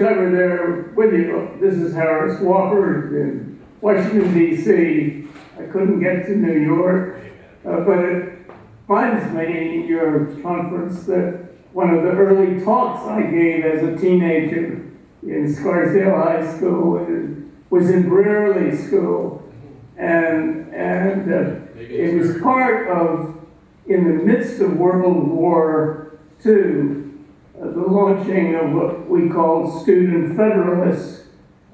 wish I were there with you. This is Harris Wofford in Washington, D.C. I couldn't get to New York, but it reminds me, your conference, that one of the early talks I gave as a teenager in Scarsdale High School was in Brearley School. And it was part of, in the midst of World War II, the launching of what we called student federalists.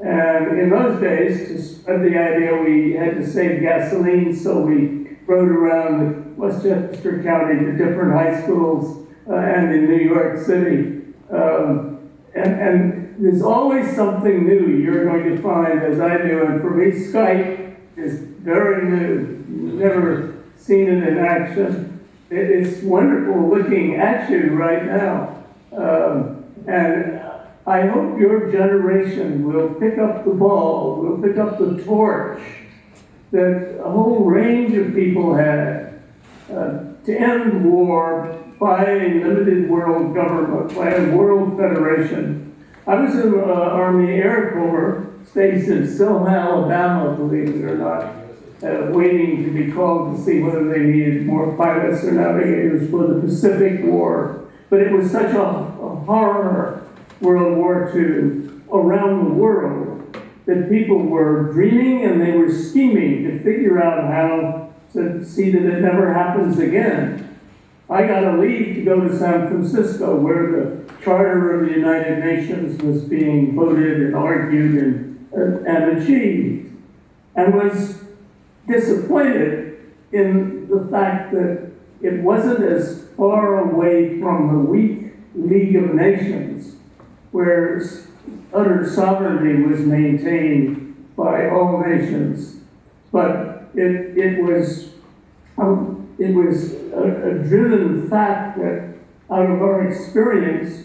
And in those days, to spread the idea, we had to save gasoline, so we rode around Westchester County to different high schools and in New York City. And there's always something new you're going to find, as I do. And for me, Skype is very new. Never seen it in action. It's wonderful looking at you right now. And I hope your generation will pick up the ball, will pick up the torch that a whole range of people had to end war by a limited world government, by a world federation. I was in the Army Air Corps, stationed in Selma, Alabama, believe it or not, waiting to be called to see whether they needed more pilots or navigators for the Pacific War. But it was such a horror, World War II, around the world, that people were dreaming and they were scheming to figure out how to see that it never happens again. I got a leave to go to San Francisco, where the Charter of the United Nations was being voted and argued and achieved, and was disappointed in the fact that it wasn't as far away from the weak League of Nations, where utter sovereignty was maintained by all nations. But it was a driven fact that out of our experience,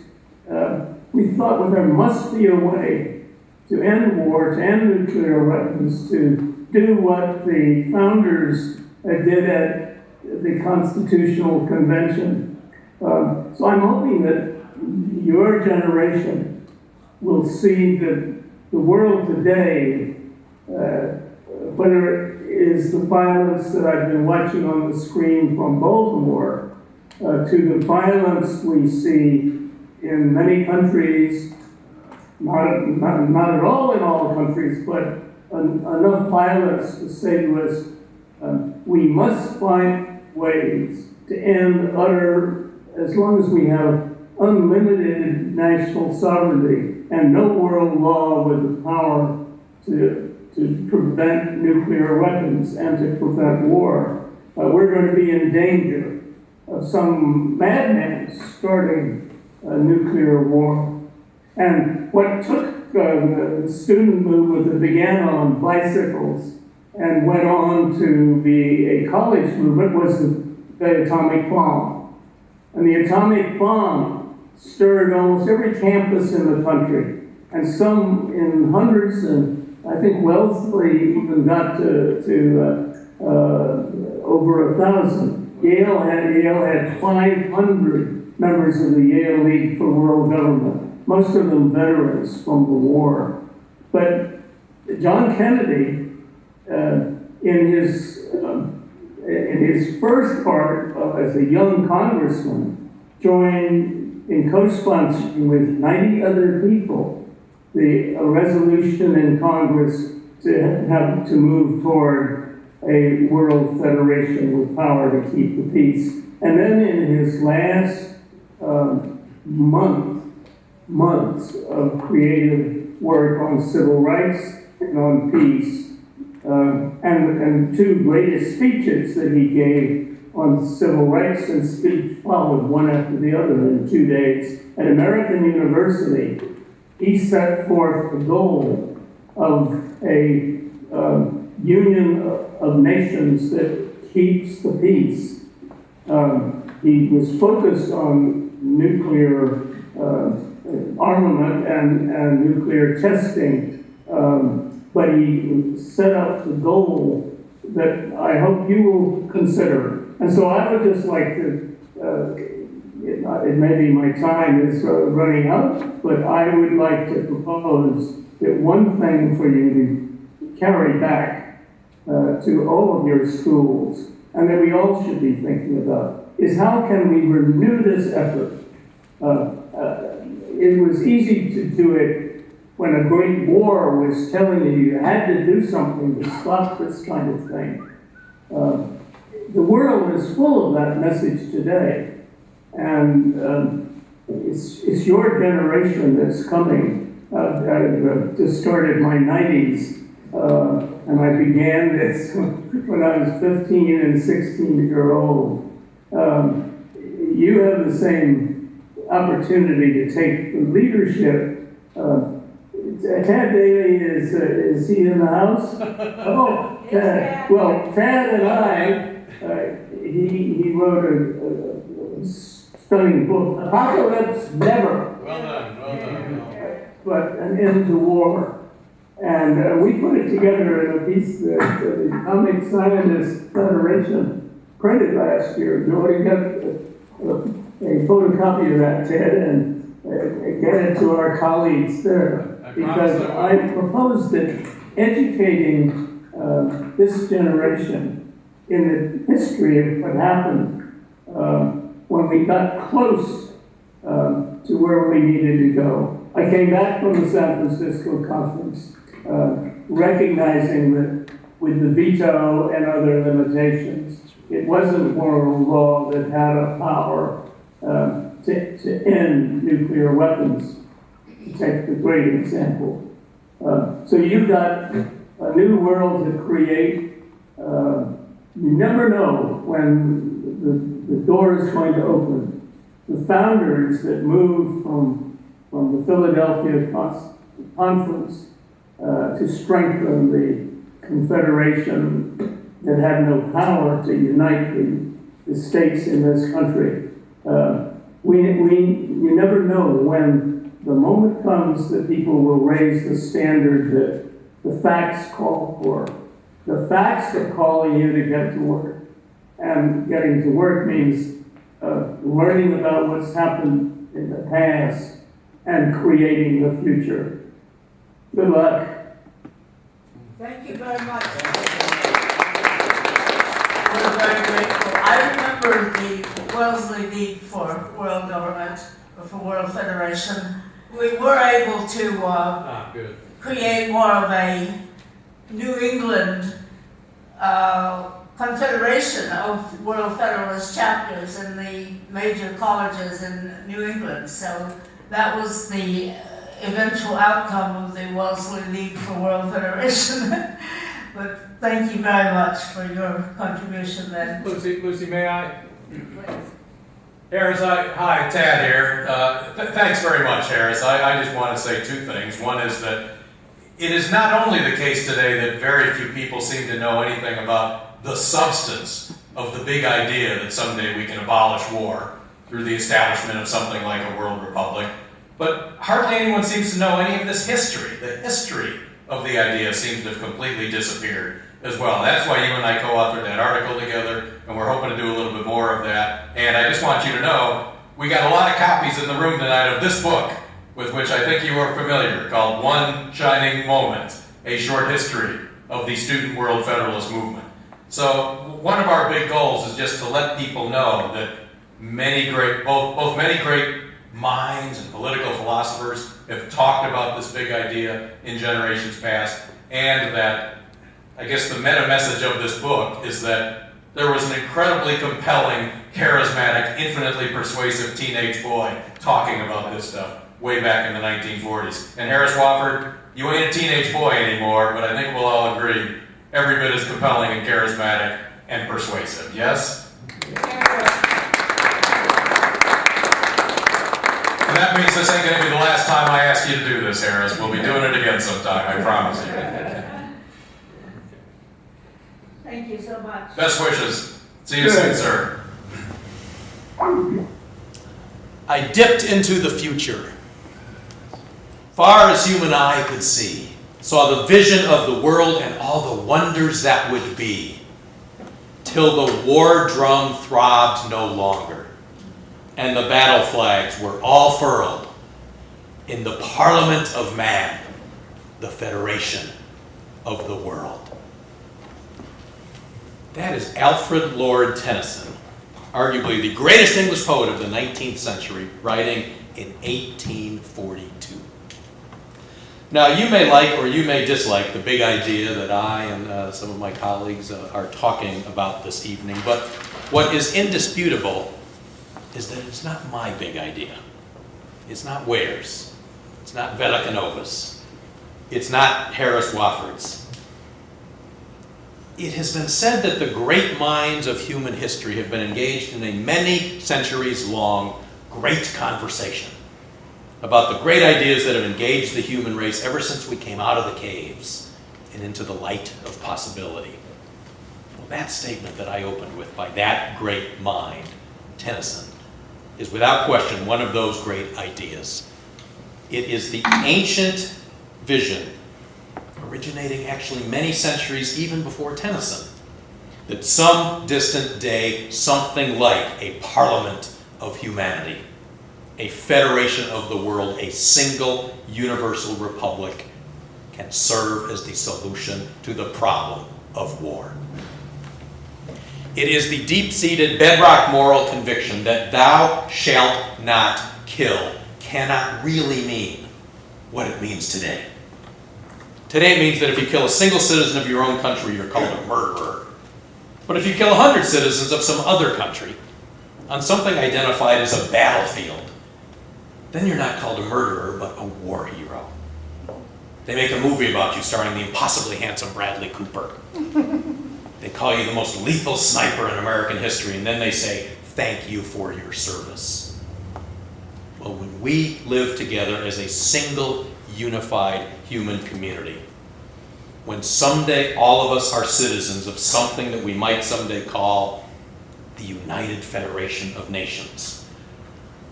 we thought, well, there must be a way to end war, to end nuclear weapons, to do what the founders did at the Constitutional Convention. So I'm hoping that your generation will see that the world today, whether it is the violence that I've been watching on the screen from Baltimore, to the violence we see in many countries, not at all in all countries, but enough violence to say to us, we must find ways to end as long as we have unlimited national sovereignty and no world law with the power to prevent nuclear weapons and to prevent war, we're going to be in danger of some madman starting a nuclear war. And what took the student movement that began on bicycles and went on to be a college movement was the atomic bomb. And the atomic bomb stirred almost every campus in the country, and some in hundreds, and I think Wellesley even got to over 1,000. Yale had 500 members of the Yale League for World Government, most of them veterans from the war. But John Kennedy, in his first part as a young congressman, joined in co-sponsoring with 90 other people a resolution in Congress to move toward a world federation with power to keep the peace. And then in his last months of creative work on civil rights and on peace, and two greatest speeches that he gave on civil rights, and speech followed one after the other in 2 days. At American University, he set forth the goal of a union of nations that keeps the peace. He was focused on nuclear armament and nuclear testing, but he set up the goal that I hope you will consider. And so I would just like to, maybe my time is running out, but I would like to propose that one thing for you to carry back to all of your schools, and that we all should be thinking about, is how can we renew this effort? It was easy to do it when a great war was telling you had to do something to stop this kind of thing. The world is full of that message today, and it's your generation that's coming. I just started my 90s, and I began this when I was 15 and 16-year-old. You have the same opportunity to take the leadership. Tad Daley, is he in the house? Oh, Tad. Well, Tad and I, he wrote a stunning book, Apocalypse Never. Well done, well done. But an end to war. And we put it together in a piece that the Comic Scientists Federation printed last year. You already got a photocopy of that, Ted, and get it to our colleagues there. Because I propose that educating this generation in the history of what happened when we got close to where we needed to go. I came back from the San Francisco conference recognizing that with the veto and other limitations, it wasn't world law that had a power to end nuclear weapons, to take the great example. So you've got a new world to create. You never know when the door is going to open. The founders that moved from the Philadelphia Conference to strengthen the Confederation that had no power to unite the states in this country. You never know when the moment comes that people will raise the standard that the facts call for. The facts are calling you to get to work. And getting to work means learning about what's happened in the past and creating the future. Good luck. Thank you very much. We're very grateful. I remember the Wellesley League for World Government, or for World Federation. We were able to create more of a New England confederation of World Federalist chapters in the major colleges in New England. So that was the eventual outcome of the Wellesley League for World Federation. But thank you very much for your contribution then. Lucy, may I? Please. Harris, hi, Tad here. Thanks very much, Harris. I just want to say two things. One is that it is not only the case today that very few people seem to know anything about the substance of the big idea that someday we can abolish war through the establishment of something like a world republic, but hardly anyone seems to know any of this history. The history of the idea seems to have completely disappeared as well. That's why you and I co-authored that article together, and we're hoping to do a little bit more of that. And I just want you to know, we got a lot of copies in the room tonight of this book, with which I think you are familiar, called One Shining Moment, A Short History of the Student World Federalist Movement. So one of our big goals is just to let people know that both many great minds and political philosophers have talked about this big idea in generations past, and that I guess the meta message of this book is that there was an incredibly compelling, charismatic, infinitely persuasive teenage boy talking about this stuff way back in the 1940s. And Harris Wofford, you ain't a teenage boy anymore, but I think we'll all agree every bit as compelling and charismatic and persuasive. Yes? And that means this ain't going to be the last time I ask you to do this, Harris. We'll be doing it again sometime, I promise you. Thank you so much. Best wishes. See you soon, sir. I dipped into the future, far as human eye could see, saw the vision of the world and all the wonders that would be, till the war drum throbbed no longer, and the battle flags were all furled in the Parliament of Man, the Federation of the World. That is Alfred Lord Tennyson, arguably the greatest English poet of the 19th century, writing in 1842. Now, you may like or you may dislike the big idea that I and some of my colleagues are talking about this evening, but what is indisputable is that it's not my big idea. It's not Ware's. It's not Velikanova's. It's not Harris Wofford's. It has been said that the great minds of human history have been engaged in a many centuries long great conversation about the great ideas that have engaged the human race ever since we came out of the caves and into the light of possibility. Well, that statement that I opened with, by that great mind, Tennyson, is without question one of those great ideas. It is the ancient vision, originating actually many centuries even before Tennyson, that some distant day something like a parliament of humanity, a federation of the world, a single universal republic can serve as the solution to the problem of war. It is the deep-seated bedrock moral conviction that thou shalt not kill cannot really mean what it means today. Today it means that if you kill a single citizen of your own country, you're called a murderer. But if you kill 100 citizens of some other country on something identified as a battlefield, then you're not called a murderer, but a war hero. They make a movie about you starring the impossibly handsome Bradley Cooper. They call you the most lethal sniper in American history, and then they say, thank you for your service. Well, when we live together as a single, unified human community, when someday all of us are citizens of something that we might someday call the United Federation of Nations,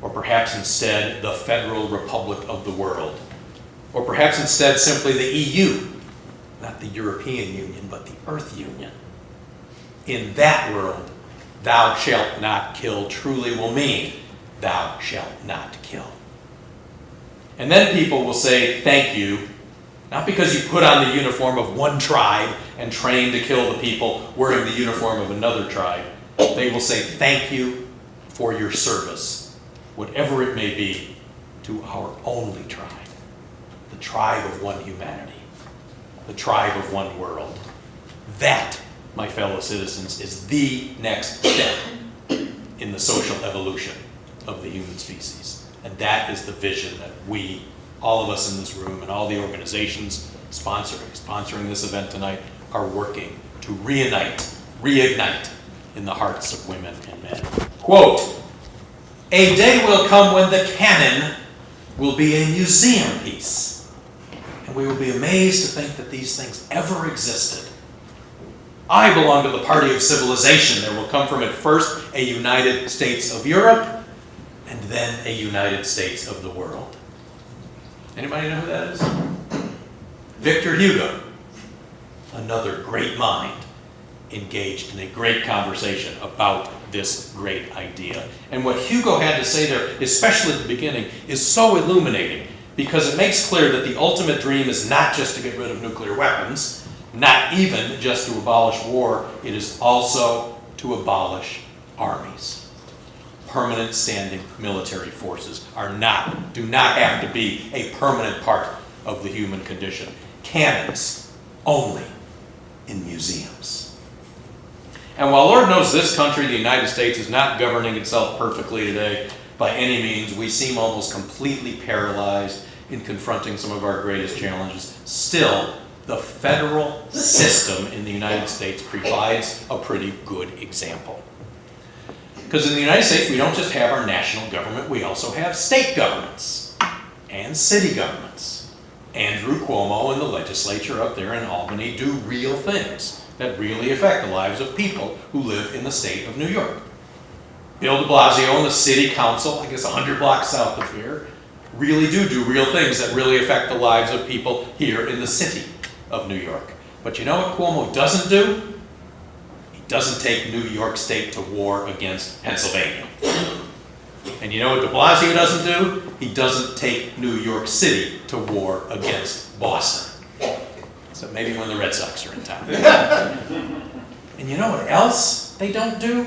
or perhaps instead the Federal Republic of the World, or perhaps instead simply the EU, not the European Union, but the Earth Union. In that world, thou shalt not kill truly will mean thou shalt not kill. And then people will say thank you, not because you put on the uniform of one tribe and train to kill the people wearing the uniform of another tribe. They will say thank you for your service, whatever it may be, to our only tribe, the tribe of one humanity, the tribe of one world. That, my fellow citizens, is the next step in the social evolution of the human species. And that is the vision that we, all of us in this room and all the organizations sponsoring this event tonight, are working to reignite in the hearts of women and men. Quote, a day will come when the cannon will be a museum piece, and we will be amazed to think that these things ever existed. I belong to the party of civilization. There will come from it first a United States of Europe, and then a United States of the world. Anybody know who that is? Victor Hugo, another great mind, engaged in a great conversation about this great idea. And what Hugo had to say there, especially at the beginning, is so illuminating, because it makes clear that the ultimate dream is not just to get rid of nuclear weapons, not even just to abolish war, it is also to abolish armies. Permanent standing military forces do not have to be a permanent part of the human condition. Cannons only in museums. And while Lord knows this country, the United States, is not governing itself perfectly today by any means, we seem almost completely paralyzed in confronting some of our greatest challenges. Still, the federal system in the United States provides a pretty good example. Because in the United States, we don't just have our national government, we also have state governments and city governments. Andrew Cuomo and the legislature up there in Albany do real things that really affect the lives of people who live in the state of New York. Bill de Blasio and the city council, I guess 100 blocks south of here, really do real things that really affect the lives of people here in the city of New York. But you know what Cuomo doesn't do? He doesn't take New York State to war against Pennsylvania. And you know what de Blasio doesn't do? He doesn't take New York City to war against Boston. So maybe when the Red Sox are in town. And you know what else they don't do?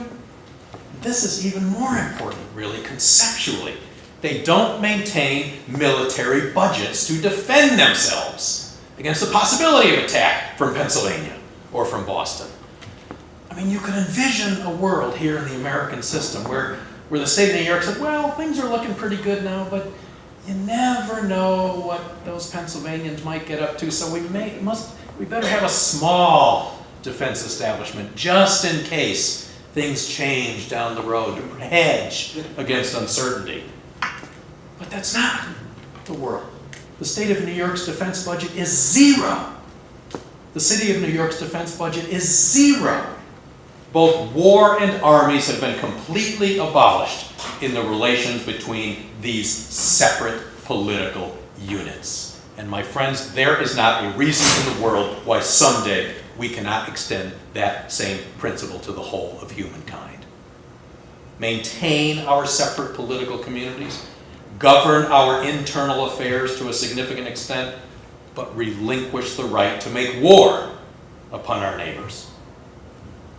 This is even more important, really, conceptually. They don't maintain military budgets to defend themselves against the possibility of attack from Pennsylvania or from Boston. I mean, you could envision a world here in the American system where the state of New York said, well, things are looking pretty good now, but you never know what those Pennsylvanians might get up to, so we better have a small defense establishment just in case things change down the road to hedge against uncertainty. But that's not the world. The state of New York's defense budget is zero. The city of New York's defense budget is zero. Both war and armies have been completely abolished in the relations between these separate political units. And my friends, there is not a reason in the world why someday we cannot extend that same principle to the whole of humankind. Maintain our separate political communities, govern our internal affairs to a significant extent, but relinquish the right to make war upon our neighbors.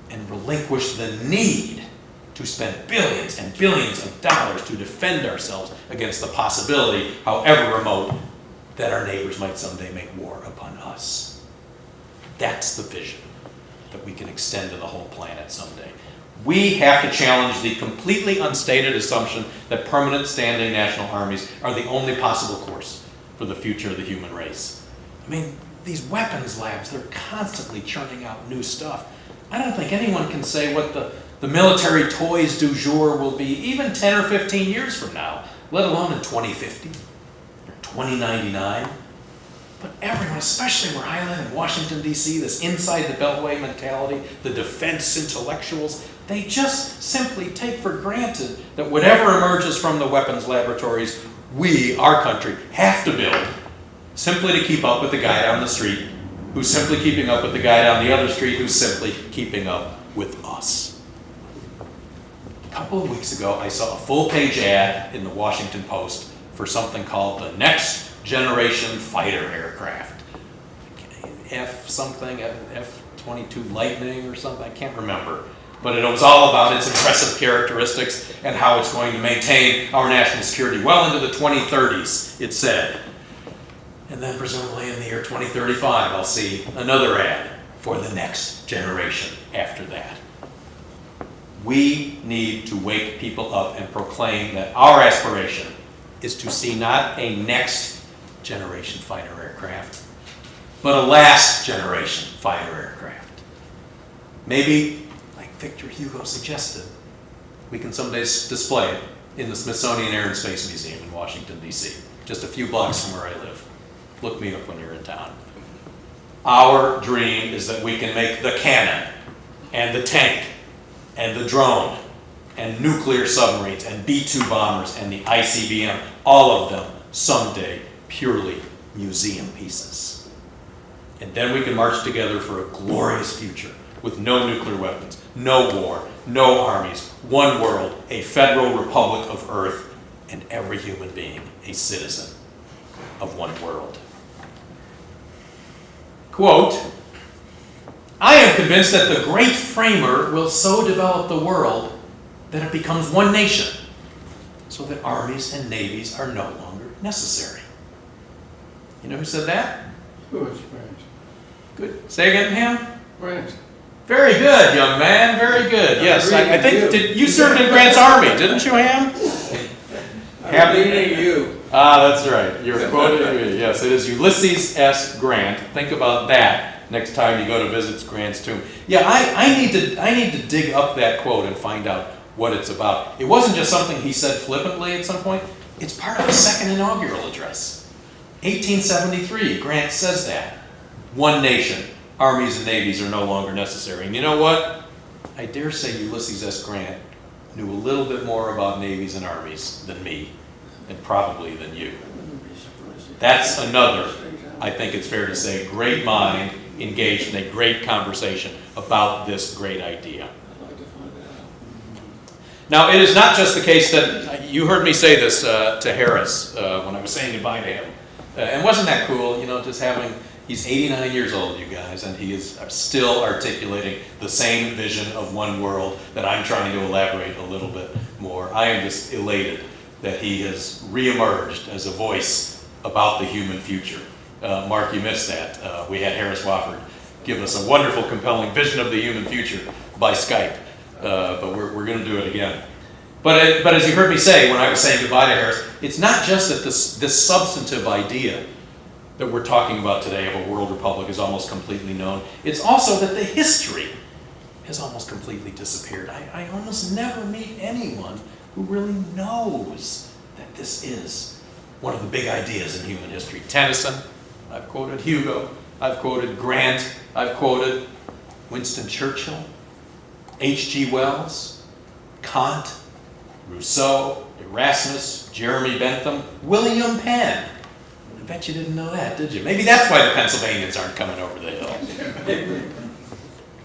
And relinquish the need to spend billions and billions of dollars to defend ourselves against the possibility, however remote, that our neighbors might someday make war upon us. That's the vision that we can extend to the whole planet someday. We have to challenge the completely unstated assumption that permanent standing national armies are the only possible course for the future of the human race. I mean, these weapons labs, they're constantly churning out new stuff. I don't think anyone can say what the military toys du jour will be even 10 or 15 years from now, let alone in 2050 or 2099. But everyone, especially where I live in Washington, D.C., this inside the Beltway mentality, the defense intellectuals, they just simply take for granted that whatever emerges from the weapons laboratories, we, our country, have to build simply to keep up with the guy down the street, who's simply keeping up with the guy down the other street, who's simply keeping up with us. A couple of weeks ago, I saw a full-page ad in the Washington Post for something called the Next Generation Fighter Aircraft. F-22 Lightning or something, I can't remember. But it was all about its impressive characteristics and how it's going to maintain our national security well into the 2030s, it said. And then presumably in the year 2035, I'll see another ad for the next generation after that. We need to wake people up and proclaim that our aspiration is to see not a next generation fighter aircraft, but a last generation fighter aircraft. Maybe, like Victor Hugo suggested, we can someday display it in the Smithsonian Air and Space Museum in Washington, D.C., just a few blocks from where I live. Look me up when you're in town. Our dream is that we can make the cannon and the tank and the drone and nuclear submarines and B-2 bombers and the ICBM, all of them someday purely museum pieces. And then we can march together for a glorious future with no nuclear weapons, no war, no armies, one world, a federal republic of Earth, and every human being a citizen of one world. Quote, I am convinced that the great framer will so develop the world that it becomes one nation, so that armies and navies are no longer necessary. You know who said that? George Grant. Good. Say again, Ham? Grant. Very good, young man. Very good. Yes, I think you served in Grant's army, didn't you, Ham? I'm reading you. Ah, that's right. You're quoting me. Yes, it is Ulysses S. Grant. Think about that next time you go to visit Grant's tomb. Yeah, I need to dig up that quote and find out what it's about. It wasn't just something he said flippantly at some point. It's part of his second inaugural address. 1873, Grant says that. One nation, armies and navies are no longer necessary. And you know what? I dare say Ulysses S. Grant knew a little bit more about navies and armies than me, and probably than you. That's another, I think it's fair to say, great mind engaged in a great conversation about this great idea. Now, it is not just the case that, you heard me say this to Harris when I was saying goodbye to him. And wasn't that cool, just having, he's 89 years old, you guys, and he is still articulating the same vision of one world that I'm trying to elaborate a little bit more. I am just elated that he has reemerged as a voice about the human future. Mark, you missed that. We had Harris Wofford give us a wonderful, compelling vision of the human future by Skype. But we're going to do it again. But as you heard me say when I was saying goodbye to Harris, it's not just that this substantive idea that we're talking about today of a world republic is almost completely known. It's also that the history has almost completely disappeared. I almost never meet anyone who really knows that this is one of the big ideas in human history. Tennyson, I've quoted Hugo, I've quoted Grant, I've quoted Winston Churchill, H.G. Wells, Kant, Rousseau, Erasmus, Jeremy Bentham, William Penn. I bet you didn't know that, did you? Maybe that's why the Pennsylvanians aren't coming over the hill.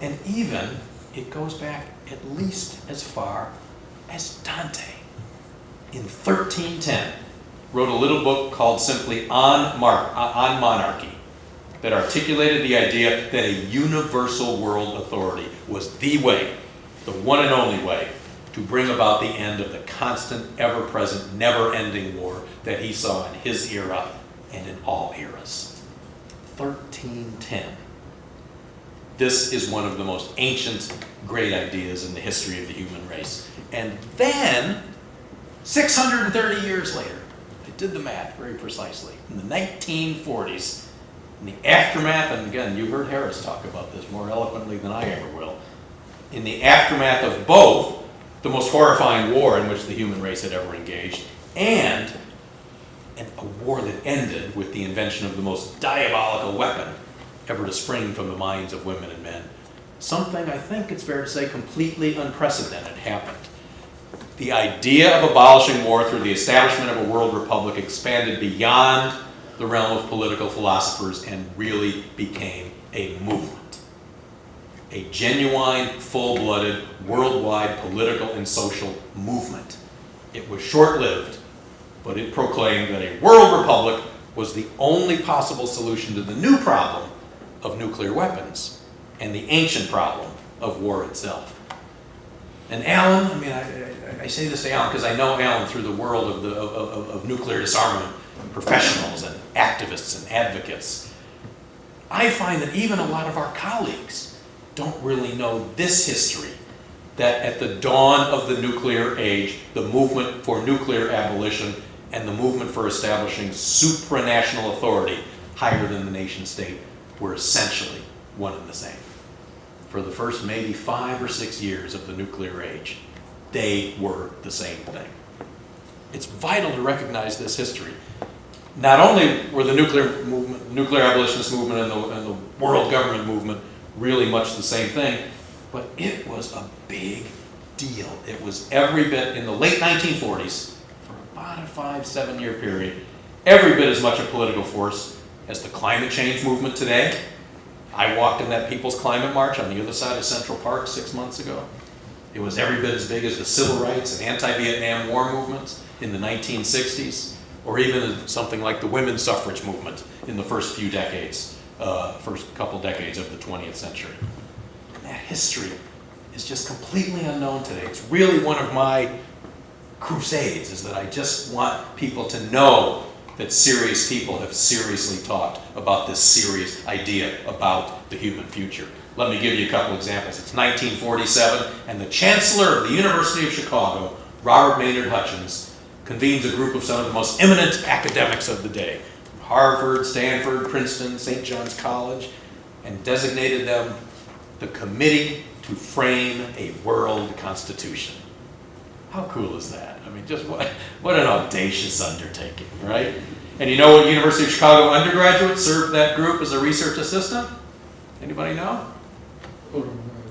And even, it goes back at least as far as Dante. In 1310, wrote a little book called simply On Monarchy, that articulated the idea that a universal world authority was the way, the one and only way, to bring about the end of the constant, ever-present, never-ending war that he saw in his era and in all eras. 1310. This is one of the most ancient, great ideas in the history of the human race. And then, 630 years later, I did the math very precisely, in the 1940s, in the aftermath, and again, you heard Harris talk about this more eloquently than I ever will, in the aftermath of both the most horrifying war in which the human race had ever engaged, and a war that ended with the invention of the most diabolical weapon ever to spring from the minds of women and men. Something, I think it's fair to say, completely unprecedented happened. The idea of abolishing war through the establishment of a world republic expanded beyond the realm of political philosophers and really became a movement. A genuine, full-blooded, worldwide political and social movement. It was short-lived, but it proclaimed that a world republic was the only possible solution to the new problem of nuclear weapons and the ancient problem of war itself. And Alan, I say this to Alan because I know Alan through the world of nuclear disarmament professionals and activists and advocates. I find that even a lot of our colleagues don't really know this history, that at the dawn of the nuclear age, the movement for nuclear abolition and the movement for establishing supranational authority higher than the nation state were essentially one and the same. For the first maybe 5 or 6 years of the nuclear age, they were the same thing. It's vital to recognize this history. Not only were the nuclear abolitionist movement and the world government movement really much the same thing, but it was a big deal. It was every bit, in the late 1940s, for about a 5-7 year period, every bit as much a political force as the climate change movement today. I walked in that People's Climate March on the other side of Central Park 6 months ago. It was every bit as big as the civil rights and anti-Vietnam War movements in the 1960s, or even something like the women's suffrage movement in the first few decades, first couple decades of the 20th century. And that history is just completely unknown today. It's really one of my crusades, is that I just want people to know that serious people have seriously talked about this serious idea about the human future. Let me give you a couple examples. It's 1947, and the Chancellor of the University of Chicago, Robert Maynard Hutchins, convenes a group of some of the most eminent academics of the day, Harvard, Stanford, Princeton, St. John's College, and designated them the Committee to Frame a World Constitution. How cool is that? I mean, just what an audacious undertaking, right? And you know what University of Chicago undergraduate served that group as a research assistant? Anybody know?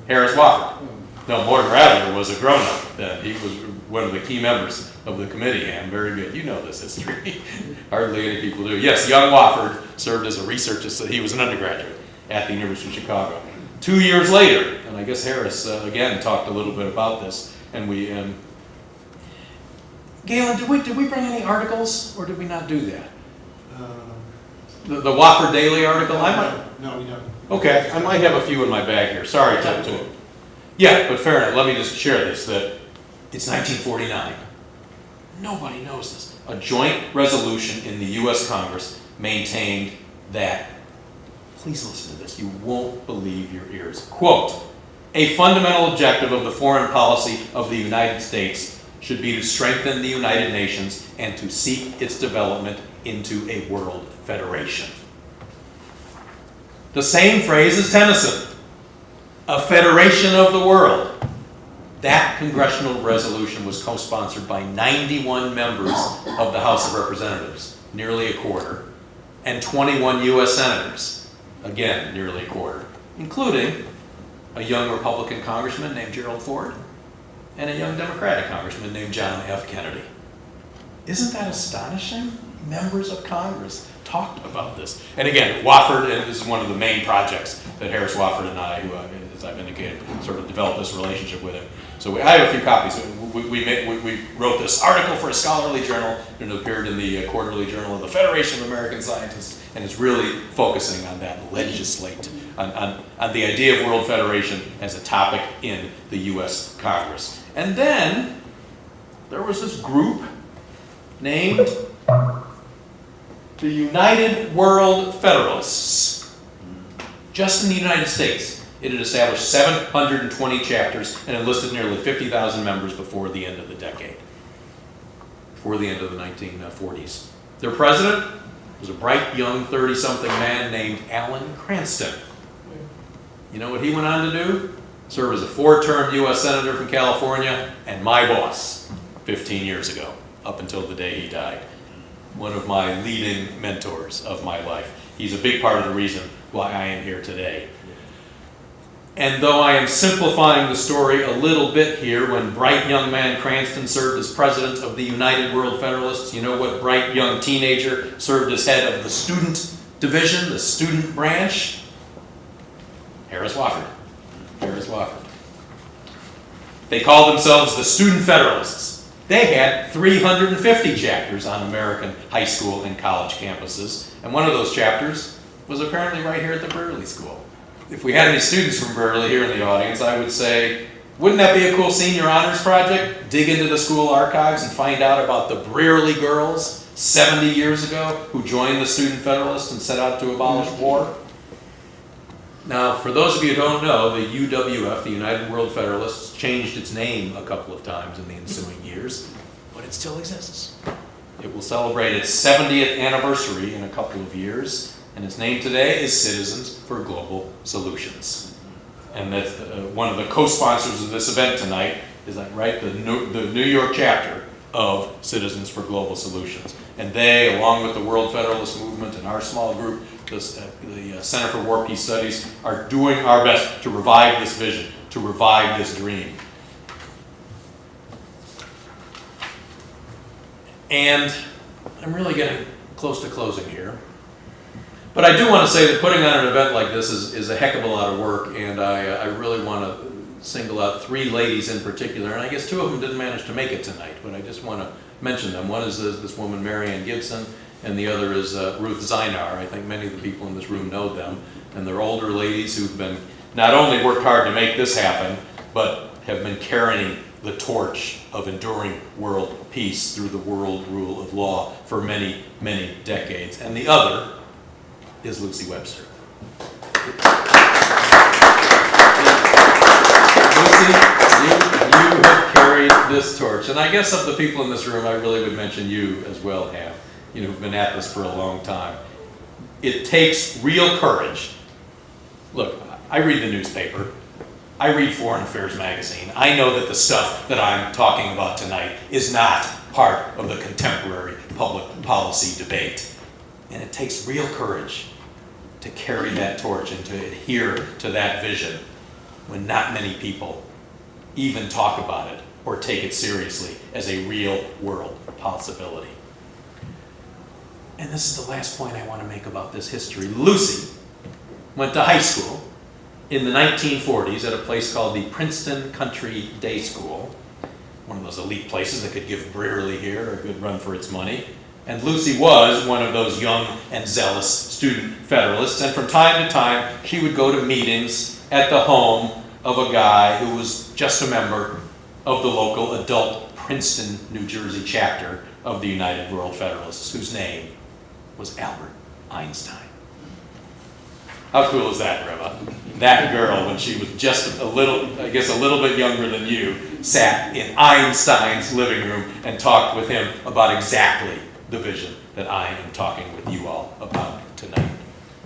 Harris Wofford. No, Morton Radler was a grown-up. He was one of the key members of the committee, and very good. You know this history. Hardly any people do. Yes, young Wofford served as a research assistant. He was an undergraduate at the University of Chicago. 2 years later, and I guess Harris, again, talked a little bit about this, and Galen, did we bring any articles, or did we not do that? The Wofford Daily article? I might. No, we don't. Okay, I might have a few in my bag here. Sorry, to yeah, but fair enough. Let me just share this, that it's 1949. Nobody knows this. A joint resolution in the U.S. Congress maintained that, please listen to this, you won't believe your ears. Quote, a fundamental objective of the foreign policy of the United States should be to strengthen the United Nations and to seek its development into a world federation. The same phrase as Tennyson, a federation of the world. That congressional resolution was co-sponsored by 91 members of the House of Representatives, nearly a quarter, and 21 U.S. senators, again, nearly a quarter, including a young Republican congressman named Gerald Ford and a young Democratic congressman named John F. Kennedy. Isn't that astonishing? Members of Congress talked about this. And again, Wofford, and this is one of the main projects that Harris Wofford and I, who, as I've indicated, sort of developed this relationship with him. So I have a few copies. We wrote this article for a scholarly journal, and it appeared in the Quarterly Journal of the Federation of American Scientists, and it's really focusing on that on the idea of world federation as a topic in the U.S. Congress. And then there was this group named the United World Federalists. Just in the United States, it had established 720 chapters and enlisted nearly 50,000 members before the end of the decade, before the end of the 1940s. Their president was a bright, young, 30-something man named Alan Cranston. You know what he went on to do? Serve as a 4-term U.S. Senator from California and my boss 15 years ago, up until the day he died. One of my leading mentors of my life. He's a big part of the reason why I am here today. And though I am simplifying the story a little bit here, when bright young man Cranston served as president of the United World Federalists, you know what bright young teenager served as head of the student division, the student branch? Harris Wofford. Harris Wofford. They called themselves the Student Federalists. They had 350 chapters on American high school and college campuses, and one of those chapters was apparently right here at the Brearley School. If we had any students from Brearley here in the audience, I would say, wouldn't that be a cool senior honors project? Dig into the school archives and find out about the Brearley girls 70 years ago who joined the Student Federalists and set out to abolish war. Now, for those of you who don't know, the UWF, the United World Federalists, changed its name a couple of times in the ensuing years, but it still exists. It will celebrate its 70th anniversary in a couple of years, and its name today is Citizens for Global Solutions. And that's one of the co-sponsors of this event tonight is that, right, the New York chapter of Citizens for Global Solutions. And they, along with the World Federalist Movement and our small group, the Center for War Peace Studies, are doing our best to revive this vision, to revive this dream. And I'm really getting close to closing here. But I do want to say that putting on an event like this is a heck of a lot of work, and I really want to single out 3 ladies in particular, and I guess 2 of them didn't manage to make it tonight, but I just want to mention them. One is this woman, Marianne Gibson, and the other is Ruth Zinar. I think many of the people in this room know them, and they're older ladies who've been not only worked hard to make this happen, but have been carrying the torch of enduring world peace through the world rule of law for many, many decades. And the other is Lucy Webster. Lucy, you have carried this torch, and I guess of the people in this room, I really would mention you as well, have, who've been at this for a long time. It takes real courage. Look, I read the newspaper. I read Foreign Affairs magazine. I know that the stuff that I'm talking about tonight is not part of the contemporary public policy debate. And it takes real courage to carry that torch and to adhere to that vision when not many people even talk about it or take it seriously as a real world possibility. And this is the last point I want to make about this history. Lucy went to high school in the 1940s at a place called the Princeton Country Day School. one of those elite places that could give Brearley here a good run for its money. And Lucy was one of those young and zealous student Federalists, and from time to time she would go to meetings at the home of a guy who was just a member of the local adult Princeton, New Jersey chapter of the United World Federalists, whose name was Albert Einstein. How cool is that, Rema? That girl, when she was just a little bit younger than you, sat in Einstein's living room and talked with him about exactly the vision that I am talking with you all about tonight.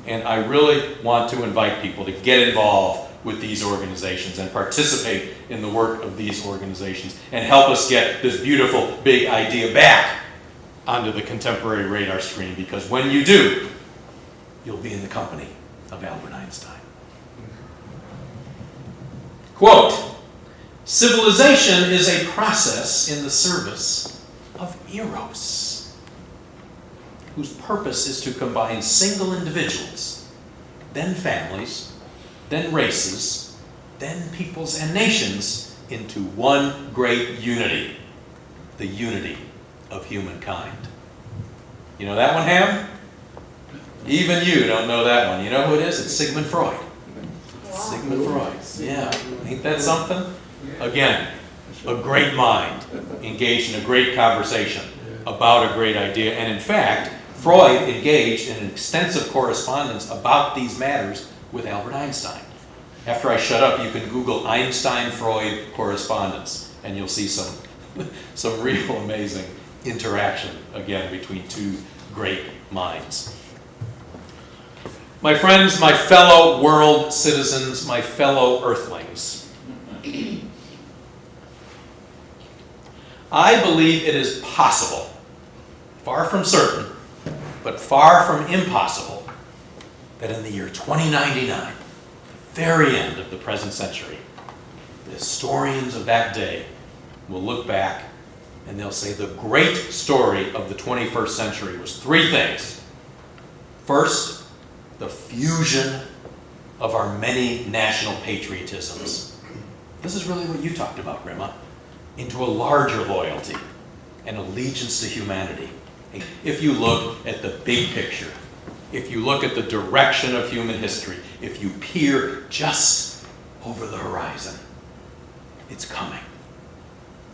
And I really want to invite people to get involved with these organizations and participate in the work of these organizations and help us get this beautiful big idea back onto the contemporary radar screen, because when you do, you'll be in the company of Albert Einstein. Quote, "Civilization is a process in the service of Eros, whose purpose is to combine single individuals, then families, then races, then peoples and nations into one great unity, the unity of humankind." You know that one, Ham? Even you don't know that one. You know who it is? It's Sigmund Freud. Sigmund Freud. Yeah. Ain't that something? Again, a great mind engaged in a great conversation about a great idea. And in fact, Freud engaged in an extensive correspondence about these matters with Albert Einstein. After I shut up, you can Google Einstein-Freud correspondence, and you'll see some real amazing interaction, again, between two great minds. My friends, my fellow world citizens, my fellow earthlings, I believe it is possible, far from certain, but far from impossible, that in the year 2099, the very end of the present century, the historians of that day will look back and they'll say the great story of the 21st century was three things. First, the fusion of our many national patriotisms. This is really what you talked about, Rima, into a larger loyalty and allegiance to humanity. If you look at the big picture, if you look at the direction of human history, if you peer just over the horizon, it's coming.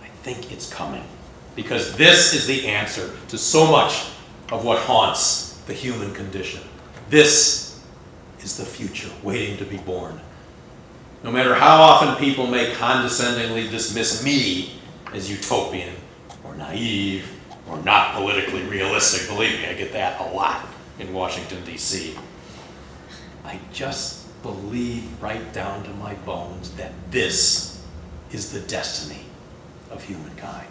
I think it's coming. Because this is the answer to so much of what haunts the human condition. This is the future waiting to be born. No matter how often people may condescendingly dismiss me as utopian or naive or not politically realistic, believe me, I get that a lot in Washington, D.C. I just believe right down to my bones that this is the destiny of humankind.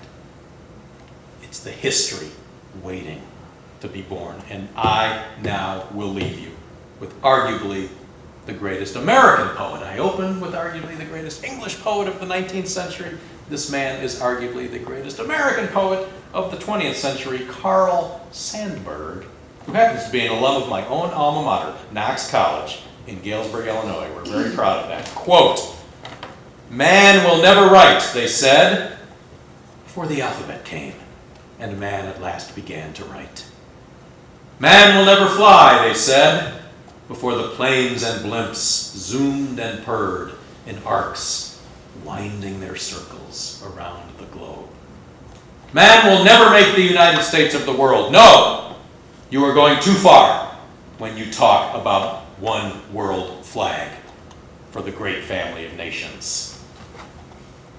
It's the history waiting to be born. And I now will leave you with arguably the greatest American poet. I opened with arguably the greatest English poet of the 19th century. This man is arguably the greatest American poet of the 20th century, Carl Sandburg, who happens to be an alum of my own alma mater, Knox College in Galesburg, Illinois. We're very proud of that. Quote, "Man will never write, they said, before the alphabet came, and man at last began to write. Man will never fly, they said, before the planes and blimps zoomed and purred in arcs, winding their circles around the globe. Man will never make the United States of the world. No, you are going too far when you talk about one world flag for the great family of nations."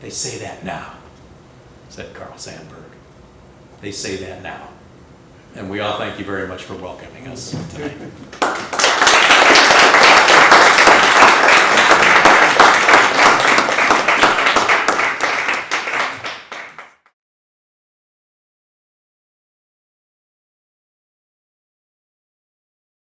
They say that now, said Carl Sandburg. They say that now. And we all thank you very much for welcoming us tonight.